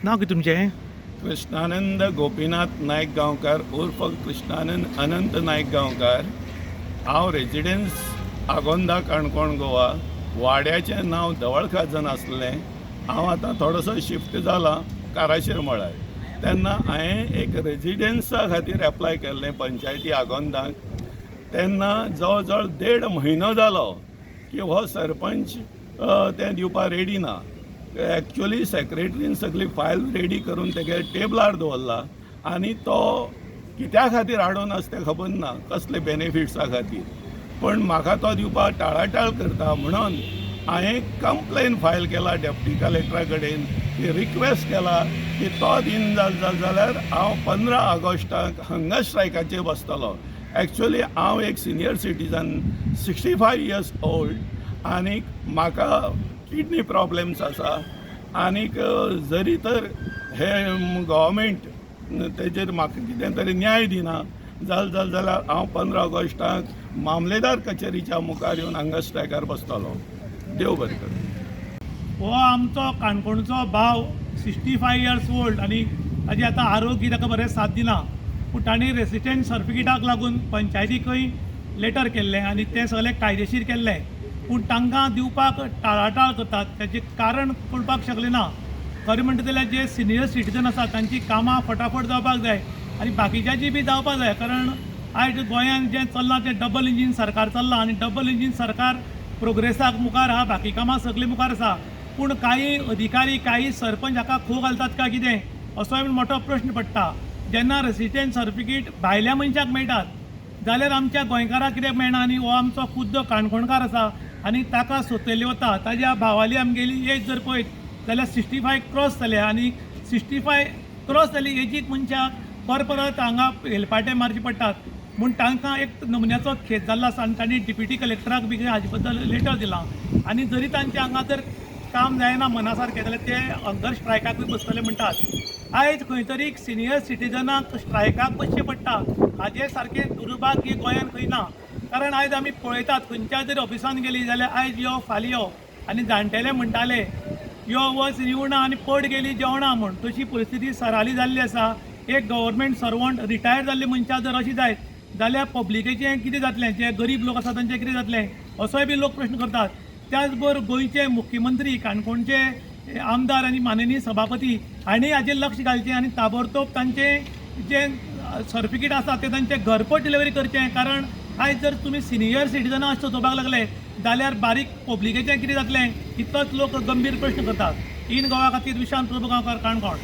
नाव कितें तुमचें? कृष्णानंद गोपीनाथ नायक गांवकार उर्फ कृष्णानंद अनंत नायक गांवकार. हांव रेजिडेंस आगोंदा काणकोण गोवा. वाड्याचें नांव धवळ खाजन आसलें. हांव आतां थोडोसो शिफ्ट जाला काराशेर मळार. तेन्ना हांवें एक रेजिडेंसा खातीर एप्लाय केल्लें पंचायती आगोंदाक. तेन्ना जवळ जवळ 1.5 म्हयनो जालो की हो सरपंच तें दिवपाक रेडी ना. एक्चुअली सेक्रेटरीन सगळी फायल रेडी करून तेगे टेबलार दवरला आनी तो कित्या खातीर हाडून आसा तें खबर ना, कसले बेनिफिट्सा खातीर. पण म्हाका तो दिवपाक टाळाटाळ करता म्हणून हांवें कंप्लेन फायल केला डेप्युटी कलेक्टरा कडेन की रिक्वेस्ट केला की तो दिन जाल्यार हांव 15 ऑगस्टाक हंगर स्ट्रायकाचेर बसतलो. एक्चुअली हांव एक सिनियर सिटीजन, 65 इयर्स ओल्ड आनीक म्हाका किडनी प्रॉब्लेम्स आसा. आनीक जरी तर हे गव्हर्मेंट तेजेर म्हाका कितें तरी न्याय दिना जाल्यार हांव 15 ऑगस्टाक मामलेदार कचेरीच्या मुखार येवन हांगा स्ट्रायकार बसतलो. देव बरें करूं. हो आमचो काणकोणचो भाव 65 इयर्स ओल्ड आनी ताजें आतां आरोग्य ताका बरें साथ दिना. पूण तांणी रेसिडेंट सर्टिफिकेटाक लागून पंचायतीकय लेटर केल्लें आनी तें सगळें कायदेशीर केल्लें. पूण तांकां दिवपाक टाळाटाळ करतात. ताचें कारण कळपाक शकलें ना. खरें म्हणटा जाल्यार जे सिनियर सिटीजन आसा तांची कामां फटाफट जावपाक जाय आनी बाकीच्यांची बी जावपाक जाय. कारण आयज गोंयांत जें चल्लां तें डबल इंजीन सरकार चल्लां आनी डबल इंजीन सरकार प्रोग्रेसाक मुखार आहा, बाकी कामां सगळीं मुखार आसा. पूण काही अधिकारी काही सरपंच हाका खो घालतात काय कितें असोय मोठो प्रश्न पडटा. जेन्ना रेसिडेंट सर्टिफिकेट भायल्या मनशाक मेळटात जाल्यार आमच्या गोंयकाराक कित्याक मेळना. आनी हो आमचो खुद्द काणकोणकार आसा आनी ताका सोंसयल्ली वता. ताज्या भावाली आमगेली एज जर पळयत जाल्यार 65 क्रॉस जाले आनी 65 क्रॉस जाली एजीक मनशाक परत हांगा हेलपाटे मारचे पडटात. म्हूण तांकां एक नमुन्याचो खेद जाल्लो आसा आनी तांणी डिप्युटी कलेक्टराक बी हाजे बद्दल लेटर दिलां. आनी जरी तांचे हांगा जर काम जायना मना सारकें जाल्यार ते हंगर स्ट्रायकाकूय बसतले म्हणटात. आयज खंय तरी सिनियर सिटीजनाक स्ट्रायकाक बसचें पडटा हाजें सारकें दुर्भाग्य गोंयांत खंय ना. कारण आयज आमी पळयतात खंयच्या जरी ऑफिसान गेली जाल्यार आयज यो फाल्यां यो आनी जाणटेले म्हणटाले यो वच निवणा आनी पड गेली जेवणा म्हूण. तशी परिस्थिती सराली जाल्ली आसा. एक गव्हर्मेंट सर्वंट रिटायर जाल्ले मनशाक जर अशी जायत जाल्यार पब्लिकेचें कितें जातलें, जे गरीब लोक आसा तांचें कितें जातलें असोय बी लोक प्रश्न करतात. त्याच बरोबर गोंयचे मुख्यमंत्री काणकोणचे आमदार आनी माननीय सभापती हांणी हाजेर लक्ष घालचें आनी ताबडतोब तांचें जें सर्टिफिकेट आसा तें तांचें घरपोच डिलिव्हरी करचें. कारण आयज जर तुमी सिनियर सिटीजनां अशें सोदपाक लागले जाल्यार बारीक पब्लिकेचें कितें जातलें इतलोच लोक गंभीर प्रश्न करतात. इन गोवा खातीर विशांत प्रभू गांवकार, काणकोण.